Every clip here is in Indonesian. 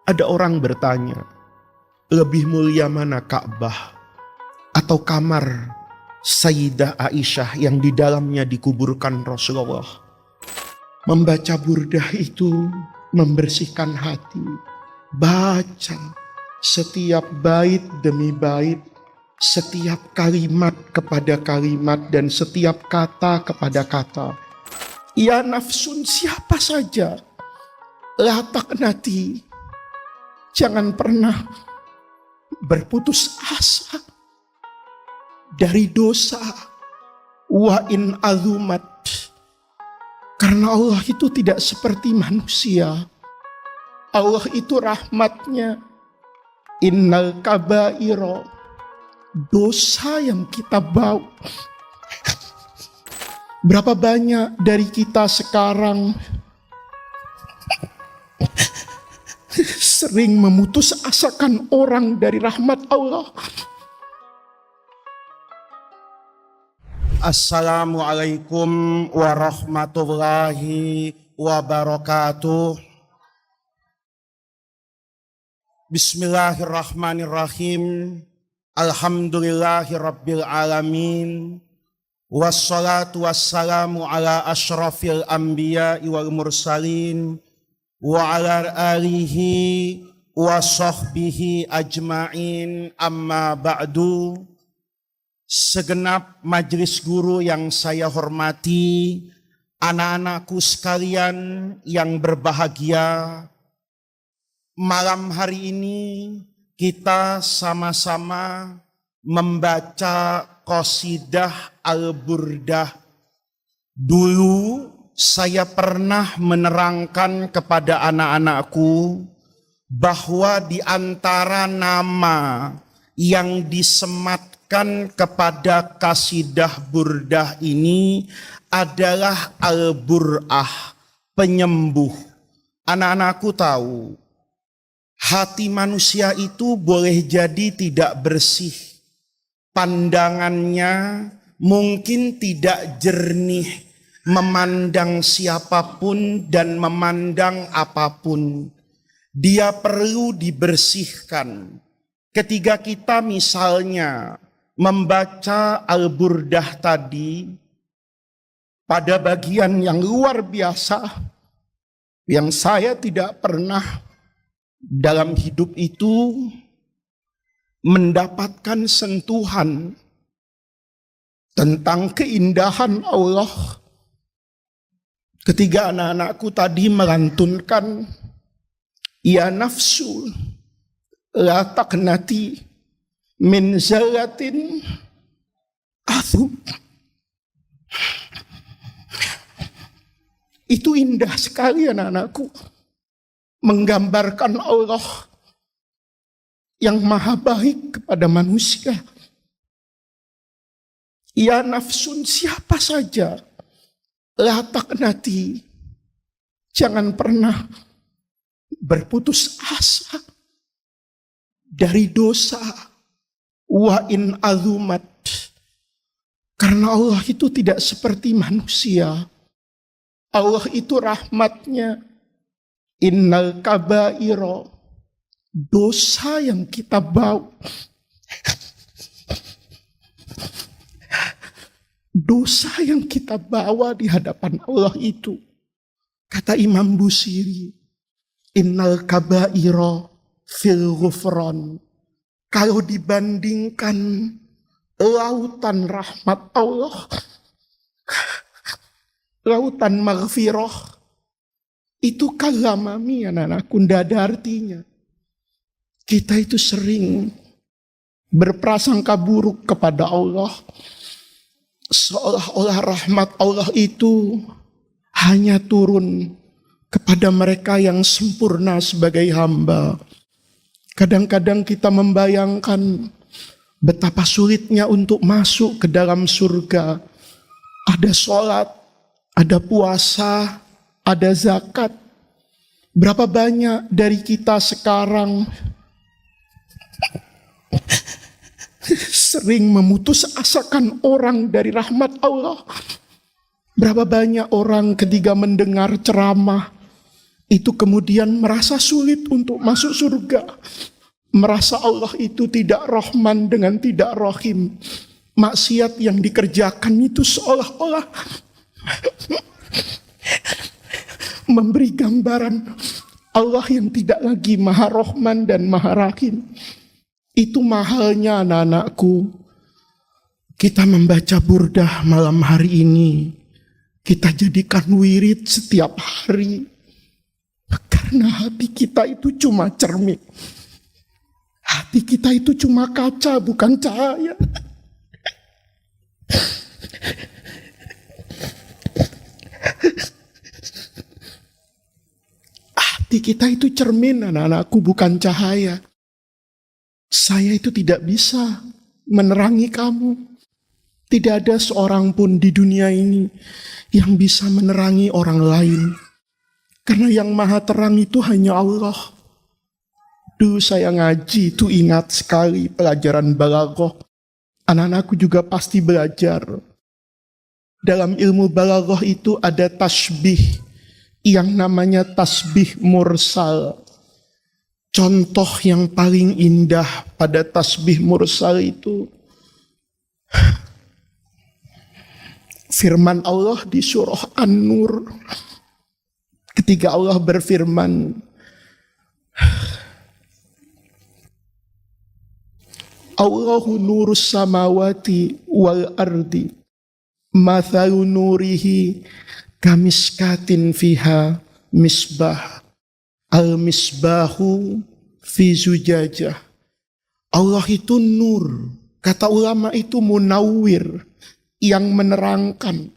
Ada orang bertanya, lebih mulia mana Ka'bah atau kamar Sayyidah Aisyah yang di dalamnya dikuburkan Rasulullah? Membaca burdah itu membersihkan hati. Baca setiap bait demi bait, setiap kalimat kepada kalimat, dan setiap kata kepada kata. Ya nafsun, siapa saja, la taqnati, jangan pernah berputus asa dari dosa. Wa in azumat, karena Allah itu tidak seperti manusia. Allah itu rahmatnya. Innal kabairo, dosa yang kita bawa. Berapa banyak dari kita sekarang sering memutus asakan orang dari rahmat Allah. Assalamualaikum warahmatullahi wabarakatuh. Bismillahirrahmanirrahim. Alhamdulillahi rabbil alamin. Wassalatu wassalamu ala ashrafil anbiya wal mursalin wa ala alihi wa sahbihi ajma'in, amma ba'du. Segenap majelis guru yang saya hormati, anak-anakku sekalian yang berbahagia, malam hari ini kita sama-sama membaca qasidah Al-Burdah. Dulu saya pernah menerangkan kepada anak-anakku bahwa di antara nama yang disematkan kepada qasidah burdah ini adalah Al-Bur'ah, penyembuh. Anak-anakku tahu, hati manusia itu boleh jadi tidak bersih. Pandangannya mungkin tidak jernih memandang siapapun dan memandang apapun. Dia perlu dibersihkan. Ketika kita misalnya membaca Al-Burdah tadi, pada bagian yang luar biasa, yang saya tidak pernah dalam hidup itu mendapatkan sentuhan tentang keindahan Allah, ketika anak-anakku tadi melantunkan, ya nafsu la taqnati min zallatin azum. Itu indah sekali anak-anakku, menggambarkan Allah yang maha baik kepada manusia. Ya nafsun, siapa saja, la taqnati, jangan pernah berputus asa dari dosa. Wa in azumat, karena Allah itu tidak seperti manusia. Allah itu rahmatnya. Innal kabairo, dosa yang kita bawa, dosa yang kita bawa di hadapan Allah itu, kata Imam Busiri, innal kabairo fil ghufran, kalau dibandingkan lautan rahmat Allah, lautan maghfirah, itu kalamami anak-anakku, tidak ada artinya. Kita itu sering berprasangka buruk kepada Allah, seolah-olah rahmat Allah itu hanya turun kepada mereka yang sempurna sebagai hamba. Kadang-kadang kita membayangkan betapa sulitnya untuk masuk ke dalam surga. Ada sholat, ada puasa, ada zakat. Berapa banyak dari kita sekarang sering memutus asakan orang dari rahmat Allah. Berapa banyak orang ketika mendengar ceramah itu kemudian merasa sulit untuk masuk surga. Merasa Allah itu tidak Rahman dengan tidak Rahim. Maksiat yang dikerjakan itu seolah-olah memberi gambaran Allah yang tidak lagi Maha Rahman dan Maha Rahim. Itu mahalnya anak-anakku. Kita membaca burdah malam hari ini. Kita jadikan wirid setiap hari. Karena hati kita itu cuma cermin. Hati kita itu cuma kaca, bukan cahaya. Hati kita itu cermin, anak-anakku, bukan cahaya. Saya itu tidak bisa menerangi kamu. Tidak ada seorang pun di dunia ini yang bisa menerangi orang lain. Karena yang maha terang itu hanya Allah. Dulu saya ngaji itu ingat sekali pelajaran balaghah. Anak-anakku juga pasti belajar. Dalam ilmu balaghah itu ada tasbih yang namanya tasbih mursal. Contoh yang paling indah pada tasbih mursal itu firman Allah di surah An-Nur. Ketika Allah berfirman, Allahu nurus samawati wal ardi mathalu nurihi kamiskatin fiha misbah al misbahu fi zujajah. Allah itu nur. Kata ulama itu munawwir, yang menerangkan.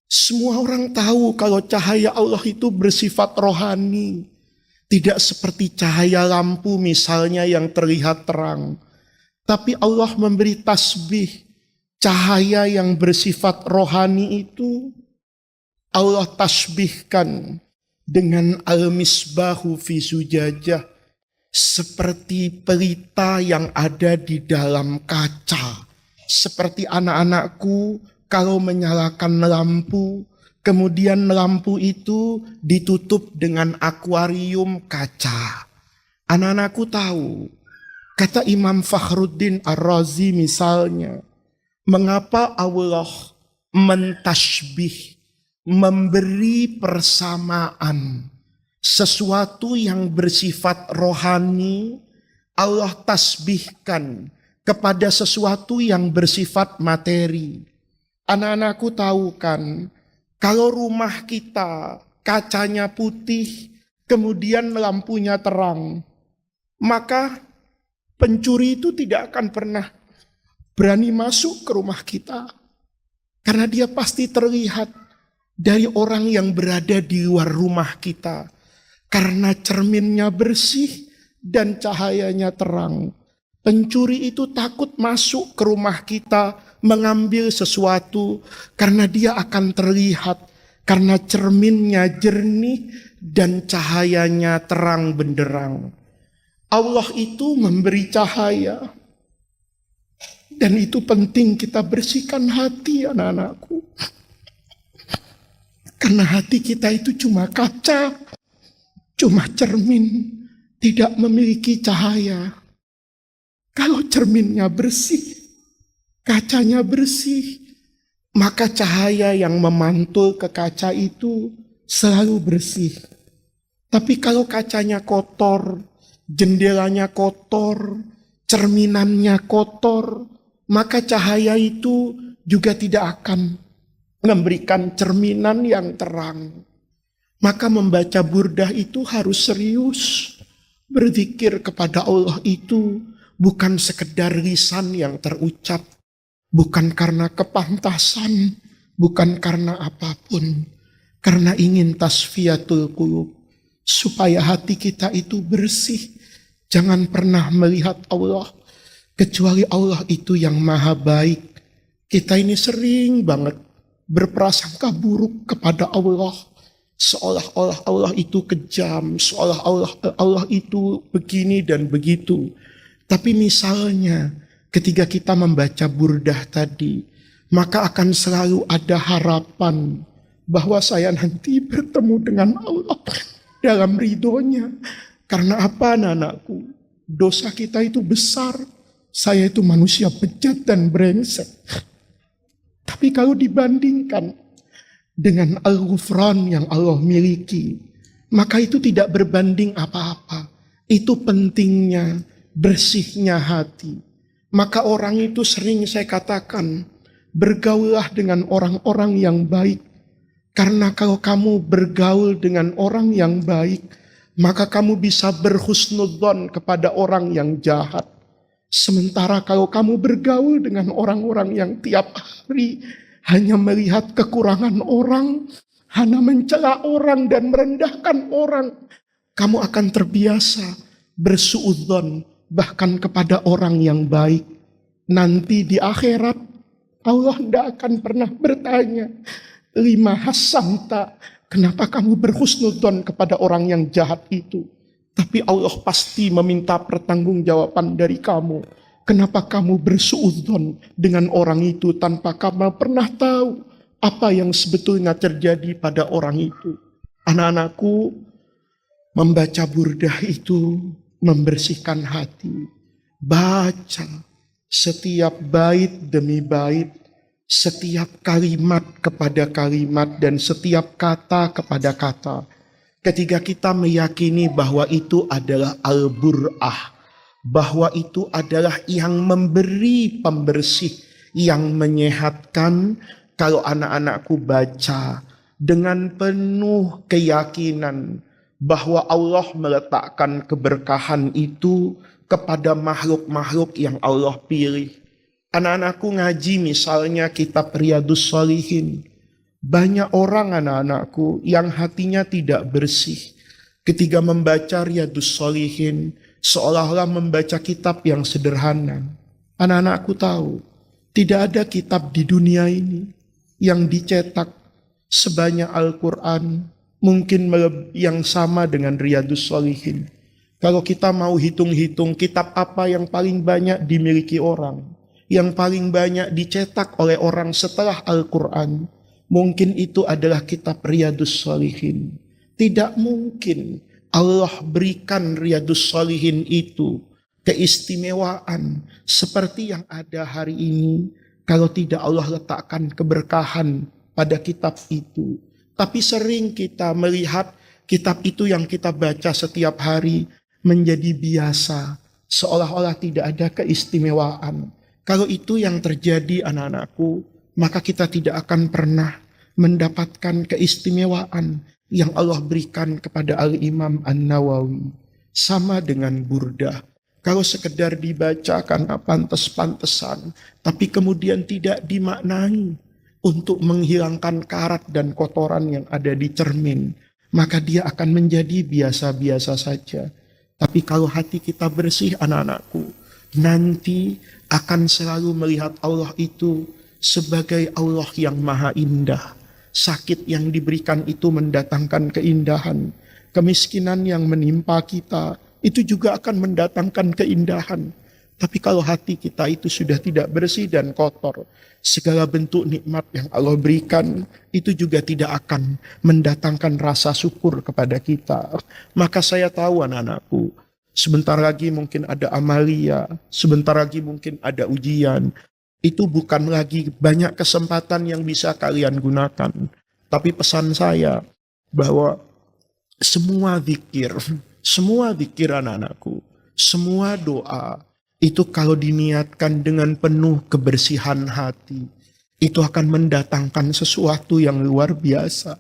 Semua orang tahu kalau cahaya Allah itu bersifat rohani. Tidak seperti cahaya lampu misalnya yang terlihat terang. Tapi Allah memberi tasbih. Cahaya yang bersifat rohani itu Allah tasbihkan dengan al-misbahu fi zujajah. Seperti pelita yang ada di dalam kaca. Seperti anak-anakku kalau menyalakan lampu, kemudian lampu itu ditutup dengan akuarium kaca. Anak-anakku tahu, kata Imam Fakhruddin Ar-Razi misalnya, mengapa Allah mentasbih, memberi persamaan sesuatu yang bersifat rohani, Allah tasbihkan kepada sesuatu yang bersifat materi. Anak-anakku tahu kan, kalau rumah kita kacanya putih, kemudian lampunya terang, maka pencuri itu tidak akan pernah berani masuk ke rumah kita. Karena dia pasti terlihat dari orang yang berada di luar rumah kita. Karena cerminnya bersih dan cahayanya terang. Pencuri itu takut masuk ke rumah kita mengambil sesuatu karena dia akan terlihat, karena cerminnya jernih dan cahayanya terang benderang. Allah itu memberi cahaya, dan itu penting kita bersihkan hati, anak-anakku. Karena hati kita itu cuma kaca, cuma cermin, tidak memiliki cahaya. Kalau cerminnya bersih, kacanya bersih, maka cahaya yang memantul ke kaca itu selalu bersih. Tapi kalau kacanya kotor, jendelanya kotor, cerminannya kotor, maka cahaya itu juga tidak akan memberikan cerminan yang terang. Maka membaca burdah itu harus serius. Berzikir kepada Allah itu bukan sekedar lisan yang terucap, bukan karena kepantasan, bukan karena apapun, karena ingin tasfiyatul qulub, supaya hati kita itu bersih. Jangan pernah melihat Allah kecuali Allah itu yang maha baik. Kita ini sering banget berprasangka buruk kepada Allah, seolah-olah Allah itu kejam, seolah-olah Allah itu begini dan begitu. Tapi misalnya ketika kita membaca burdah tadi, maka akan selalu ada harapan bahwa saya nanti bertemu dengan Allah. dalam ridhonya. Karena apa anak-anakku? Dosa kita itu besar. Saya itu manusia bejat dan brengsek. Tapi kalau dibandingkan dengan Al-Ghufran yang Allah miliki, maka itu tidak berbanding apa-apa. Itu pentingnya, bersihnya hati. Maka orang itu sering saya katakan, bergaullah dengan orang-orang yang baik. Karena kalau kamu bergaul dengan orang yang baik, maka kamu bisa berhusnudzon kepada orang yang jahat. Sementara kalau kamu bergaul dengan orang-orang yang tiap hari hanya melihat kekurangan orang, hanya mencela orang dan merendahkan orang, kamu akan terbiasa bersuudzon bahkan kepada orang yang baik. Nanti di akhirat Allah tidak akan pernah bertanya, lima hasamta, kenapa kamu berhusnudzon kepada orang yang jahat itu? Tapi Allah pasti meminta pertanggungjawaban dari kamu. Kenapa kamu bersuudzon dengan orang itu tanpa kamu pernah tahu apa yang sebetulnya terjadi pada orang itu? Anak-anakku, membaca burdah itu membersihkan hati. Baca setiap bait demi bait, setiap kalimat kepada kalimat, dan setiap kata kepada kata. Ketika kita meyakini bahwa itu adalah al-bur'ah, bahwa itu adalah yang memberi pembersih, yang menyehatkan. Kalau anak-anakku baca dengan penuh keyakinan bahwa Allah meletakkan keberkahan itu kepada makhluk-makhluk yang Allah pilih. Anak-anakku ngaji misalnya kitab Riyadhus Shalihin. Banyak orang anak-anakku yang hatinya tidak bersih. Ketika membaca Riyadhus Shalihin, seolah-olah membaca kitab yang sederhana. Anak-anakku tahu, tidak ada kitab di dunia ini yang dicetak sebanyak Al-Quran, mungkin yang sama dengan Riyadhus Shalihin. Kalau kita mau hitung-hitung kitab apa yang paling banyak dimiliki orang, yang paling banyak dicetak oleh orang setelah Al-Quran, mungkin itu adalah kitab Riyadhus Shalihin. Tidak mungkin Allah berikan Riyadhus Shalihin itu keistimewaan seperti yang ada hari ini kalau tidak Allah letakkan keberkahan pada kitab itu. Tapi sering kita melihat kitab itu yang kita baca setiap hari menjadi biasa, seolah-olah tidak ada keistimewaan. Kalau itu yang terjadi anak-anakku, maka kita tidak akan pernah mendapatkan keistimewaan yang Allah berikan kepada Al-Imam An-Nawawi. Sama dengan burdah. Kalau sekedar dibaca karena pantes-pantesan, tapi kemudian tidak dimaknai untuk menghilangkan karat dan kotoran yang ada di cermin, maka dia akan menjadi biasa-biasa saja. Tapi kalau hati kita bersih anak-anakku, nanti akan selalu melihat Allah itu sebagai Allah yang maha indah. Sakit yang diberikan itu mendatangkan keindahan. Kemiskinan yang menimpa kita itu juga akan mendatangkan keindahan. Tapi kalau hati kita itu sudah tidak bersih dan kotor, segala bentuk nikmat yang Allah berikan itu juga tidak akan mendatangkan rasa syukur kepada kita. Maka saya tahu anak-anakku, sebentar lagi mungkin ada amalia, sebentar lagi mungkin ada ujian. Itu bukan lagi banyak kesempatan yang bisa kalian gunakan. Tapi pesan saya bahwa semua zikir anak-anakku, semua doa, itu kalau diniatkan dengan penuh kebersihan hati, itu akan mendatangkan sesuatu yang luar biasa.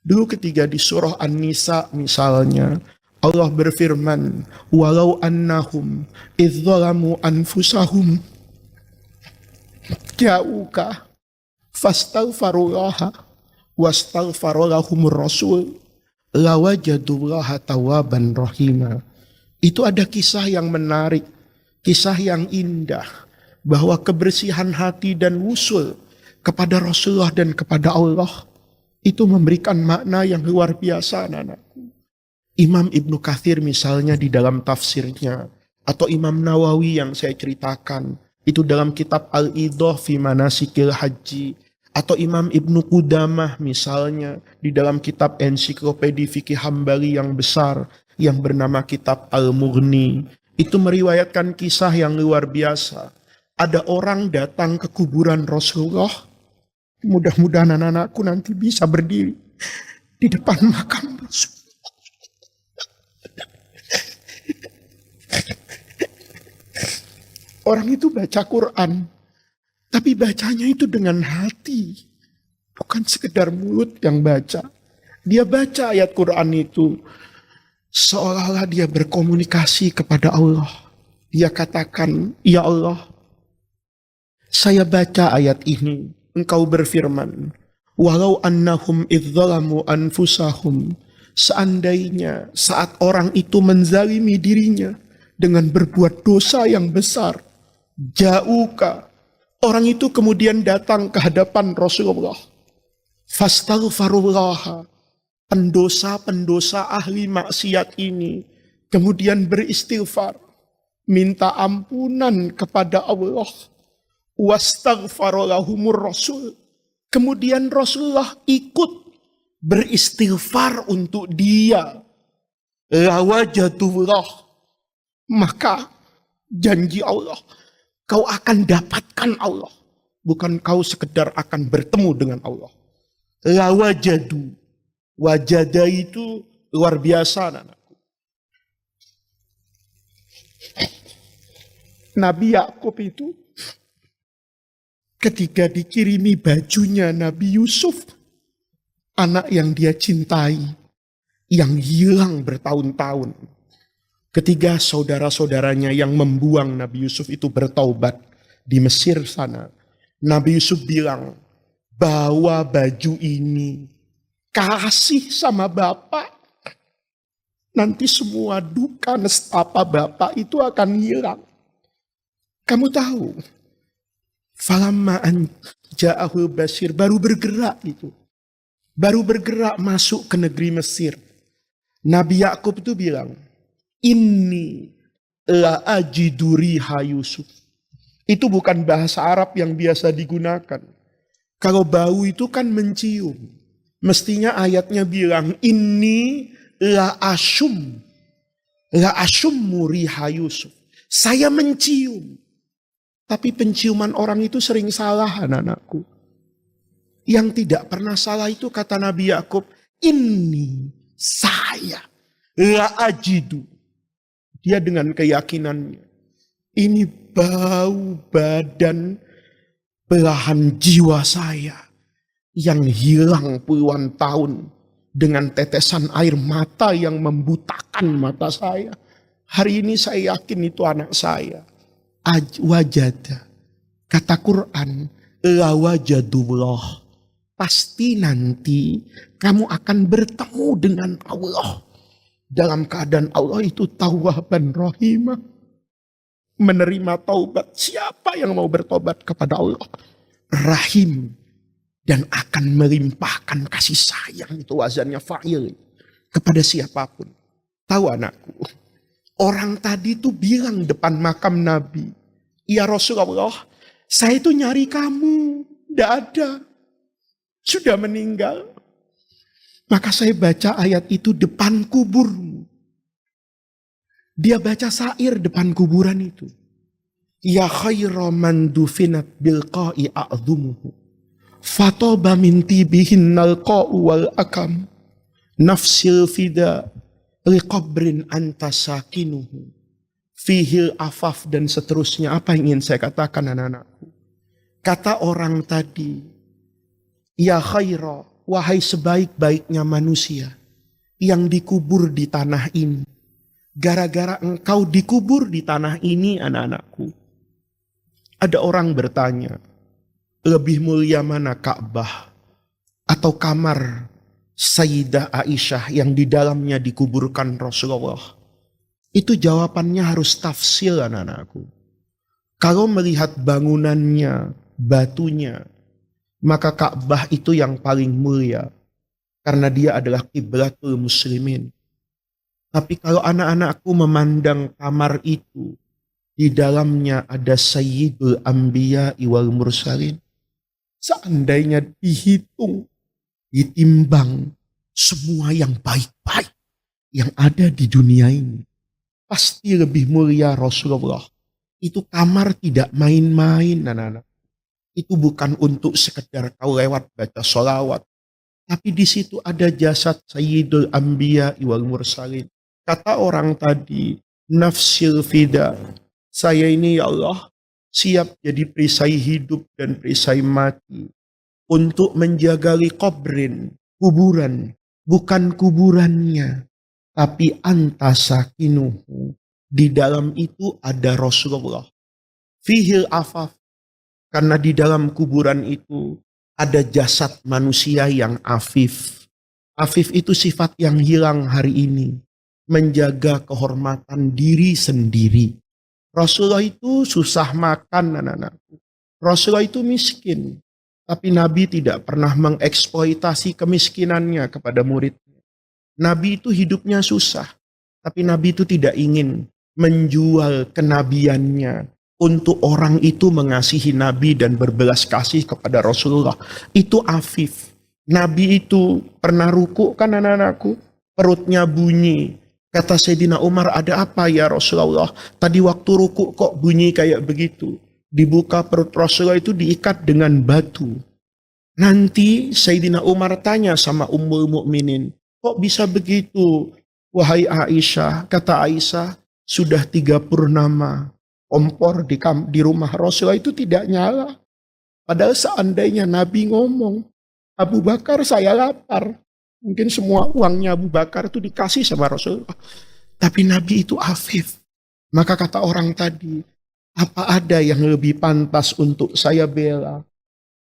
Dulu ketika di surah An-Nisa misalnya, Allah berfirman, walau annahum idzalamu anfusahum ja'uka fastaghfirullaha wastaghfaralahumur rasul lawajadullaha tawaban rahima. Itu ada kisah yang menarik, kisah yang indah, bahwa kebersihan hati dan wusul kepada Rasulullah dan kepada Allah itu memberikan makna yang luar biasa anak-anakku. Imam Ibnu Katsir misalnya di dalam tafsirnya, atau Imam Nawawi yang saya ceritakan, itu dalam kitab Al-Idah fi Manasikil Haji, Atau Imam Ibnu Qudamah misalnya di dalam kitab ensiklopedi fikih Hambali yang besar yang bernama kitab Al-Mughni, itu meriwayatkan kisah yang luar biasa. Ada orang datang ke kuburan Rasulullah. Mudah-mudahan anak-anakku nanti bisa berdiri di depan makam Rasul. Orang itu baca Quran, tapi bacanya itu dengan hati. Bukan sekedar mulut yang baca. Dia baca ayat Quran itu seolah-olah dia berkomunikasi kepada Allah. Dia katakan, "Ya Allah, saya baca ayat ini. Engkau berfirman, walau annahum idzalamu anfusahum." Seandainya saat orang itu menzalimi dirinya dengan berbuat dosa yang besar, ja'uka, orang itu kemudian datang ke hadapan Rasulullah. Fastaghfirullah, pendosa-pendosa ahli maksiat ini kemudian beristighfar, minta ampunan kepada Allah. Wastaghfarolahumur Rasul, kemudian Rasulullah ikut beristighfar untuk dia. Lawajatullah, maka janji Allah, kau akan dapatkan Allah. Bukan kau sekedar akan bertemu dengan Allah. Lawajadu. Wajada itu luar biasa, anakku. Nabi Yakub itu ketika dikirimi bajunya Nabi Yusuf, anak yang dia cintai, yang hilang bertahun-tahun. Ketiga saudara-saudaranya yang membuang Nabi Yusuf itu bertaubat di Mesir sana. Nabi Yusuf bilang, bawa baju ini, kasih sama Bapak. Nanti semua duka nestapa Bapak itu akan hilang. Kamu tahu, falamma an ja'ahul basir, baru bergerak itu. Baru bergerak masuk ke negeri Mesir. Nabi Yakub itu bilang, inni la ajidu riha Yusuf. Itu bukan bahasa Arab yang biasa digunakan. Kalau bau itu kan mencium. Mestinya ayatnya bilang, inni la asyum riha Yusuf. Saya mencium. Tapi penciuman orang itu sering salah, anak-anakku. Yang tidak pernah salah itu kata Nabi Yakub, ini saya la ajidu. Dia dengan keyakinannya, ini bau badan belahan jiwa saya yang hilang puluhan tahun dengan tetesan air mata yang membutakan mata saya. Hari ini saya yakin itu anak saya. Wajada, kata Quran, la wajadullah. Pasti nanti kamu akan bertemu dengan Allah. Dalam keadaan Allah itu tawwaban rahimah. Menerima taubat. Siapa yang mau bertobat kepada Allah? Rahim. Dan akan melimpahkan kasih sayang. Itu wazannya fa'il. Kepada siapapun. Tahu anakku. Orang tadi tuh bilang depan makam Nabi. Ya Rasulullah, saya itu nyari kamu. Tidak ada. Sudah meninggal. Maka saya baca ayat itu depan kuburmu. Dia baca syair depan kuburan itu. Ya khaira man dufinat bilqa'i a'zumuhu. Fatoba min tibihin nalqa'u wal akam. Nafsil fida liqabrin anta sakinuhu. Fihil afaf dan seterusnya. Apa yang ingin saya katakan anak-anakku? Kata orang tadi, ya khaira, wahai sebaik-baiknya manusia yang dikubur di tanah ini. Gara-gara engkau dikubur di tanah ini, anak-anakku. Ada orang bertanya, lebih mulia mana Ka'bah atau kamar Sayyidah Aisyah yang di dalamnya dikuburkan Rasulullah? Itu jawabannya harus tafsil, anak-anakku. Kalau melihat bangunannya, batunya, maka Ka'bah itu yang paling mulia. Karena dia adalah kiblatul muslimin. Tapi kalau anak-anakku memandang kamar itu, di dalamnya ada Sayyidul Anbiya wal Mursalin. Seandainya dihitung, ditimbang semua yang baik-baik yang ada di dunia ini, pasti lebih mulia Rasulullah. Itu kamar tidak main-main, anak-anak. Itu bukan untuk sekedar kau lewat baca sholawat. Tapi di situ ada jasad Sayyidul Anbiya wal Mursalin. Kata orang tadi, nafsil fida. Saya ini ya Allah siap jadi perisai hidup dan perisai mati. Untuk menjaga liqabrin, kuburan. Bukan kuburannya. Tapi antasakinuhu. Di dalam itu ada Rasulullah. Fihil afaf. Karena di dalam kuburan itu ada jasad manusia yang afif. Afif itu sifat yang hilang hari ini. Menjaga kehormatan diri sendiri. Rasulullah itu susah makan, anak-anakku. Rasulullah itu miskin. Tapi Nabi tidak pernah mengeksploitasi kemiskinannya kepada murid. Nabi itu hidupnya susah, tapi Nabi itu tidak ingin menjual kenabiannya untuk orang itu mengasihi Nabi dan berbelas kasih kepada Rasulullah. Itu afif. Nabi itu pernah ruku kan anak-anakku, perutnya bunyi. Kata Sayyidina Umar, ada apa ya Rasulullah? Tadi waktu ruku kok bunyi kayak begitu. Dibuka perut Rasulullah itu diikat dengan batu. Nanti Sayyidina Umar tanya sama Ummul Mukminin, kok bisa begitu? Wahai Aisyah, kata Aisyah, sudah 3 purnama. Kompor di rumah Rasulullah itu tidak nyala. Padahal seandainya Nabi ngomong, Abu Bakar saya lapar. Mungkin semua uangnya Abu Bakar itu dikasih sama Rasulullah. Tapi Nabi itu afif. Maka kata orang tadi, apa ada yang lebih pantas untuk saya bela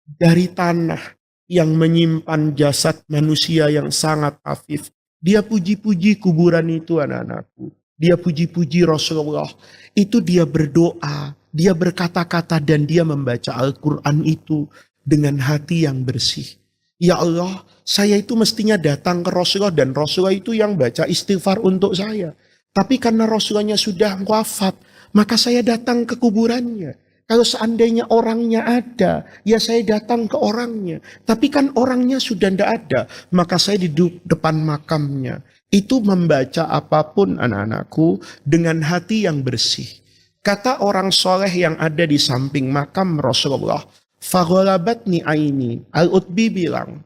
dari tanah yang menyimpan jasad manusia yang sangat afif. Dia puji-puji kuburan itu anak-anakku. Dia puji-puji Rasulullah. Itu dia berdoa, dia berkata-kata dan dia membaca Al-Quran itu dengan hati yang bersih. Ya Allah, saya itu mestinya datang ke Rasulullah dan Rasulullah itu yang baca istighfar untuk saya. Tapi karena Rasulullahnya sudah wafat, maka saya datang ke kuburannya. Kalau seandainya orangnya ada, ya saya datang ke orangnya. Tapi kan orangnya sudah tidak ada, maka saya di depan makamnya. Itu membaca apapun anak-anakku dengan hati yang bersih. Kata orang soleh yang ada di samping makam Rasulullah, faghalabatni aini, Al-Utbi bilang,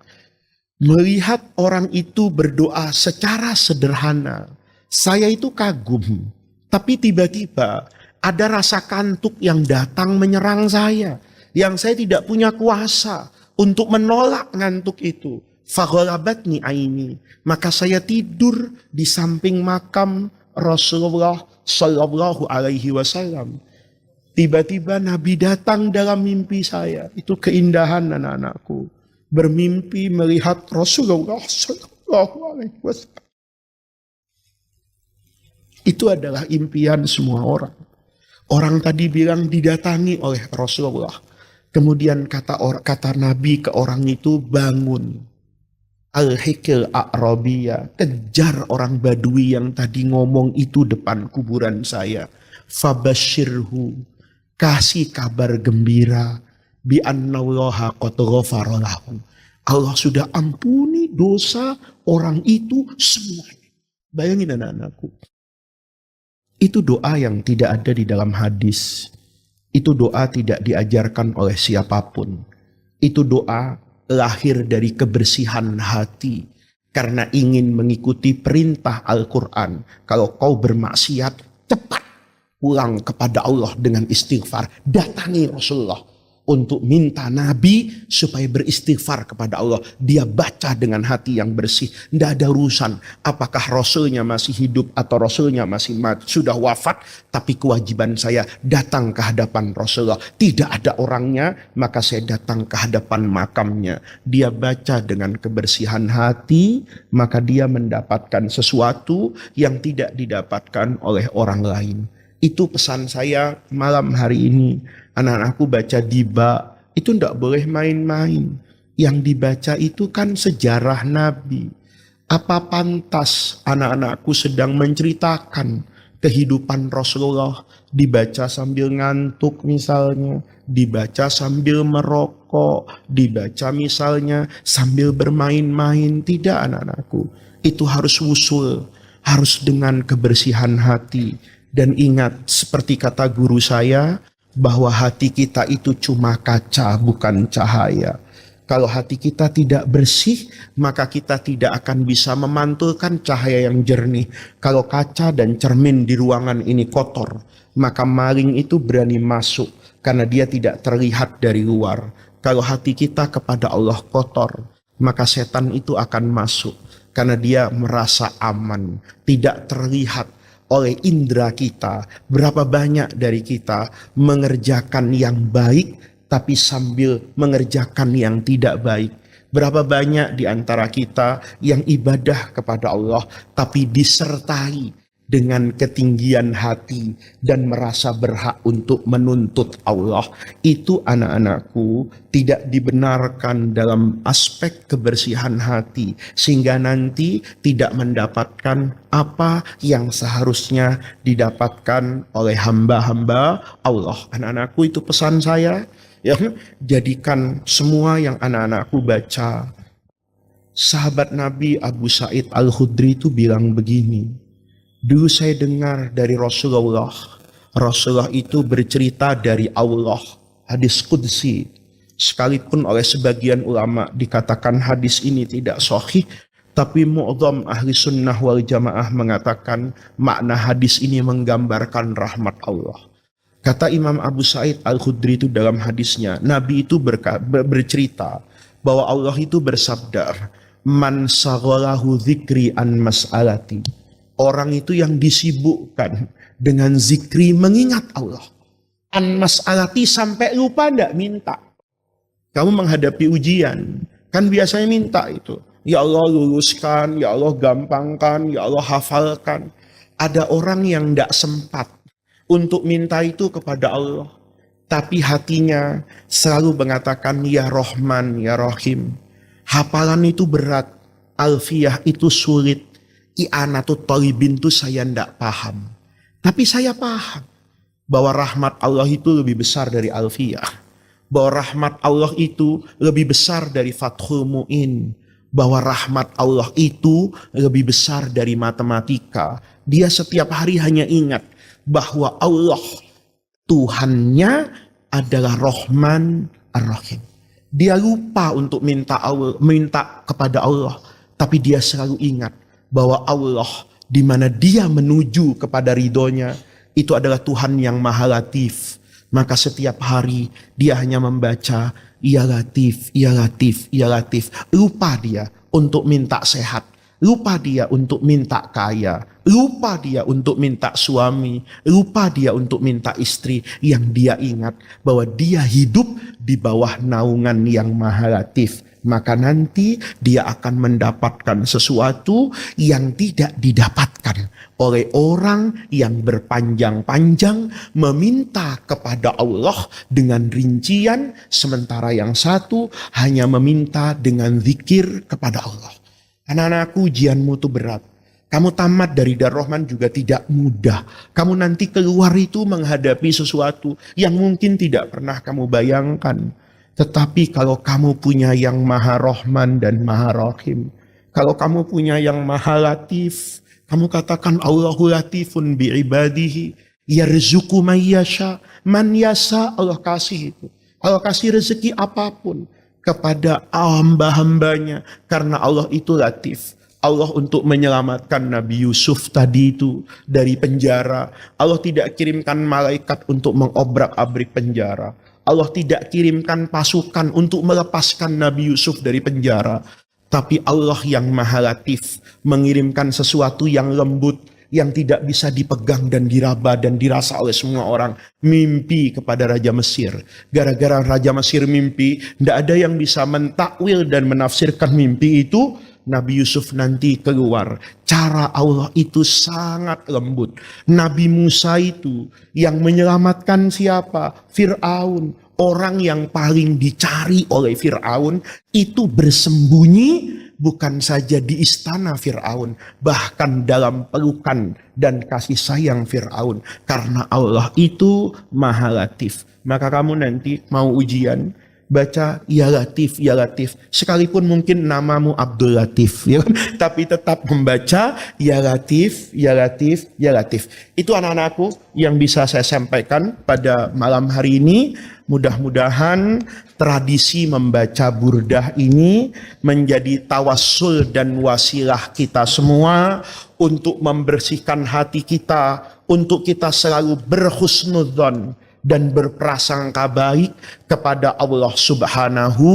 melihat orang itu berdoa secara sederhana, saya itu kagum. Tapi tiba-tiba ada rasa kantuk yang datang menyerang saya. Yang saya tidak punya kuasa untuk menolak ngantuk itu. Faghalabatni aini. Maka saya tidur di samping makam Rasulullah Sallallahu Alaihi Wasallam. Tiba-tiba Nabi datang dalam mimpi saya. Itu keindahan anak-anakku. Bermimpi melihat Rasulullah Sallallahu Alaihi Wasallam. Itu adalah impian semua orang. Orang tadi bilang didatangi oleh Rasulullah. Kemudian kata Nabi ke orang itu, bangun. Al-Hikil A'rabiyya, kejar orang Badui yang tadi ngomong itu depan kuburan saya. Fabashirhu, kasih kabar gembira. Bi annallaha qad ghafara lahu. Allah sudah ampuni dosa orang itu semuanya. Bayangin anak-anakku. Itu doa yang tidak ada di dalam hadis. Itu doa tidak diajarkan oleh siapapun. Itu doa lahir dari kebersihan hati. Karena ingin mengikuti perintah Al-Quran. Kalau kau bermaksiat, cepat pulang kepada Allah dengan istighfar. Datangi Rasulullah untuk minta Nabi supaya beristighfar kepada Allah. Dia baca dengan hati yang bersih. Tidak ada urusan apakah Rasulnya masih hidup atau Rasulnya masih mati, sudah wafat. Tapi kewajiban saya datang ke hadapan Rasulullah. Tidak ada orangnya, maka saya datang ke hadapan makamnya. Dia baca dengan kebersihan hati, maka dia mendapatkan sesuatu yang tidak didapatkan oleh orang lain. Itu pesan saya malam hari ini. Anak-anakku baca diba, itu tidak boleh main-main. Yang dibaca itu kan sejarah Nabi. Apa pantas anak-anakku sedang menceritakan kehidupan Rasulullah, dibaca sambil ngantuk misalnya, dibaca sambil merok, merokok, dibaca misalnya sambil bermain-main. Tidak anak-anakku, itu harus wusul, harus dengan kebersihan hati. Dan ingat, seperti kata guru saya, bahwa hati kita itu cuma kaca, bukan cahaya. Kalau hati kita tidak bersih, maka kita tidak akan bisa memantulkan cahaya yang jernih. Kalau kaca dan cermin di ruangan ini kotor, maka maling itu berani masuk karena dia tidak terlihat dari luar. Kalau hati kita kepada Allah kotor, maka setan itu akan masuk karena dia merasa aman, tidak terlihat oleh indera kita. Berapa banyak dari kita mengerjakan yang baik tapi sambil mengerjakan yang tidak baik. Berapa banyak di antara kita yang ibadah kepada Allah tapi disertai dengan ketinggian hati dan merasa berhak untuk menuntut Allah. Itu anak-anakku tidak dibenarkan dalam aspek kebersihan hati, sehingga nanti tidak mendapatkan apa yang seharusnya didapatkan oleh hamba-hamba Allah. Anak-anakku, itu pesan saya. Ya, jadikan semua yang anak-anakku baca. Sahabat Nabi Abu Sa'id Al-Khudri itu bilang begini. Dulu saya dengar dari Rasulullah. Rasulullah itu bercerita dari Allah. Hadis Qudsi. Sekalipun oleh sebagian ulama dikatakan hadis ini tidak sahih, tapi mu'dzam ahli sunnah wal jamaah mengatakan makna hadis ini menggambarkan rahmat Allah. Kata Imam Abu Sa'id Al-Khudri itu dalam hadisnya, Nabi itu bercerita bahwa Allah itu bersabda, man saghalahu dzikri an mas'alati. Orang itu yang disibukkan dengan zikri mengingat Allah. An mas'alati, sampai lupa ndak minta. Kamu menghadapi ujian, kan biasanya minta itu. Ya Allah luluskan, ya Allah gampangkan, ya Allah hafalkan. Ada orang yang ndak sempat untuk minta itu kepada Allah, tapi hatinya selalu mengatakan ya Rahman, ya Rahim. Hafalan itu berat, alfiyah itu sulit, i'anatut thalibin itu saya tidak paham. Tapi saya paham bahwa rahmat Allah itu lebih besar dari alfiyah, bahwa rahmat Allah itu lebih besar dari Fathul Mu'in, bahwa rahmat Allah itu lebih besar dari matematika. Dia setiap hari hanya ingat bahwa Allah Tuhannya adalah Rahman Ar-Rahim. Dia lupa untuk minta kepada Allah, tapi dia selalu ingat bahwa Allah di mana dia menuju kepada ridhonya itu adalah Tuhan yang Maha Latif. Maka setiap hari dia hanya membaca Ya Latif, Ya Latif, Ya Latif. Lupa dia untuk minta sehat, lupa dia untuk minta kaya, lupa dia untuk minta suami, lupa dia untuk minta istri. Yang dia ingat bahwa dia hidup di bawah naungan yang Maha Latif. Maka nanti dia akan mendapatkan sesuatu yang tidak didapatkan oleh orang yang berpanjang-panjang meminta kepada Allah dengan rincian, sementara yang satu hanya meminta dengan zikir kepada Allah. Anak-anakku, ujianmu itu berat. Kamu tamat dari Darul Rahman juga tidak mudah. Kamu nanti keluar itu menghadapi sesuatu yang mungkin tidak pernah kamu bayangkan. Tetapi kalau kamu punya yang Maha Rahman dan Maha Rahim, kalau kamu punya yang Maha Latif, kamu katakan Allahu Latifun bi'ibadihi yarzuqu man yasha. Man yasha Allah kasih itu. Allah kasih rezeki apapun kepada hamba-hambanya, karena Allah itu Latif. Allah untuk menyelamatkan Nabi Yusuf tadi itu dari penjara, Allah tidak kirimkan malaikat untuk mengobrak-abrik penjara. Allah tidak kirimkan pasukan untuk melepaskan Nabi Yusuf dari penjara. Tapi Allah yang Maha Latif mengirimkan sesuatu yang lembut, yang tidak bisa dipegang dan diraba dan dirasa oleh semua orang. Mimpi kepada Raja Mesir. Gara-gara Raja Mesir mimpi, tidak ada yang bisa mentakwil dan menafsirkan mimpi itu. Nabi Yusuf nanti keluar. Cara Allah itu sangat lembut. Nabi Musa itu yang menyelamatkan siapa? Fir'aun. Orang yang paling dicari oleh Fir'aun itu bersembunyi bukan saja di istana Fir'aun, bahkan dalam pelukan dan kasih sayang Fir'aun. Karena Allah itu Maha Latif. Maka kamu nanti mau ujian, baca ya Latif, ya Latif. Sekalipun mungkin namamu Abdul Latif, ya kan? Tapi tetap membaca ya Latif, ya Latif, ya Latif. Itu anak-anakku yang bisa saya sampaikan pada malam hari ini. Mudah-mudahan tradisi membaca burdah ini menjadi tawassul dan wasilah kita semua untuk membersihkan hati kita, untuk kita selalu berhusnudzon dan berprasangka baik kepada Allah Subhanahu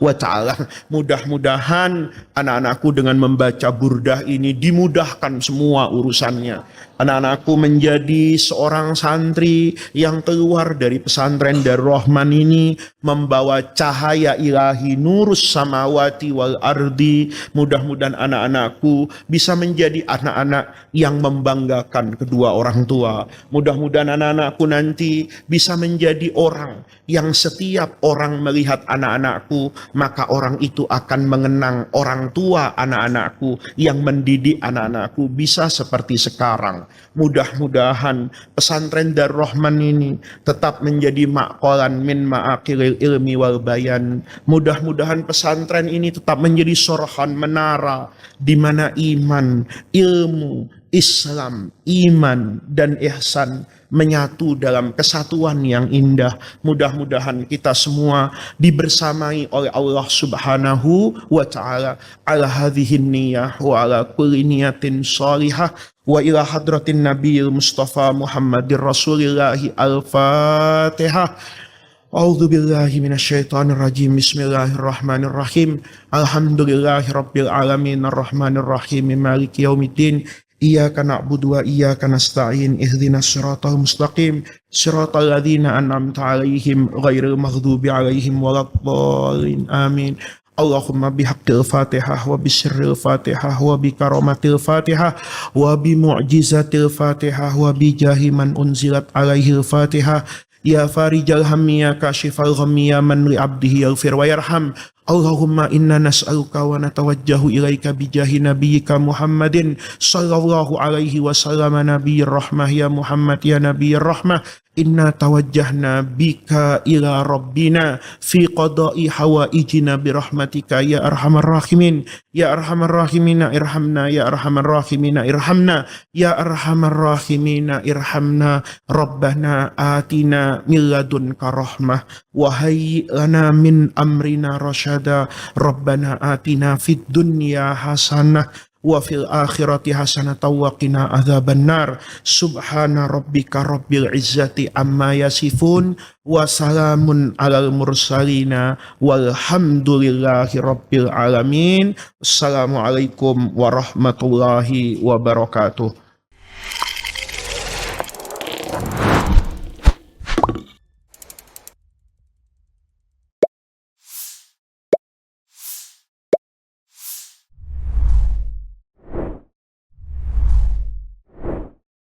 wa ta'ala. Mudah-mudahan anak-anakku dengan membaca burdah ini dimudahkan semua urusannya. Anak-anakku menjadi seorang santri yang keluar dari pesantren Darul Rahman ini membawa cahaya ilahi nurus samawati wal ardi. Mudah-mudahan anak-anakku bisa menjadi anak-anak yang membanggakan kedua orang tua. Mudah-mudahan anak-anakku nanti bisa menjadi orang yang setiap orang melihat anak-anakku, maka orang itu akan mengenang orang tua anak-anakku yang mendidik anak-anakku bisa seperti sekarang. Mudah-mudahan pesantren Darul Rahman ini tetap menjadi maqalan min ma'akilil ilmi wal bayan. Mudah-mudahan pesantren ini tetap menjadi sorhan menara di mana iman, ilmu, Islam, iman, dan ihsan menyatu dalam kesatuan yang indah. Mudah-mudahan kita semua dibersamai oleh Allah Subhanahu wa ta'ala ala hadhihin niyah wa ala kulli niyatin salihah wa ila hadratin nabiyil mustafa Muhammadir Rasulillahi al-Fatihah. A'udzu billahi minasyaitonir rajim. Bismillahirrahmanirrahim. Alhamdulillahi rabbil alamin arrahmanir rahim maliki yaumiddin. Iyyaka na'budu wa iyyaka nasta'in. Ihdinas siratal mustaqim. Siratal ladzina an'amta 'alaihim ghairil maghdubi 'alaihim waladdallin. Amin. Allahumma bihaqqil Fatihah wa bisirril Fatihah wa bikaramatil Fatihah wa bimu'jizatil Fatihah wa bijahi man unzilat alaihil Fatihah. Ya farijal hammi ya kashifal ghammi ya man li abdihi yaghfir wa yarham. Allahumma inna nas'aluka wa natawajjahu ilaika bijahi nabiyyika Muhammadin sallallahu alaihi wasallam nabiyyir rahmah ya Muhammad ya nabiyyir rahmah. Inna tawajjahna bika ila rabbina fi qada'i hawaijina birahmatika ya arhamar rahimin. Ya arhamar rahimina irhamna ya arhamar rahimina irhamna ya arhamar rahimina irhamna. Rabbana atina min ladunka rahmah wa hayyi lana min amrina rasyada. Rabbana atina fid dunya hasanah wa fil akhirati hasanatan wa qina adzabannar. Subhana rabbika rabbil izzati amma yasifun wa salamun alal mursalina walhamdulillahi rabbil alamin. Assalamualaikum warahmatullahi wabarakatuh.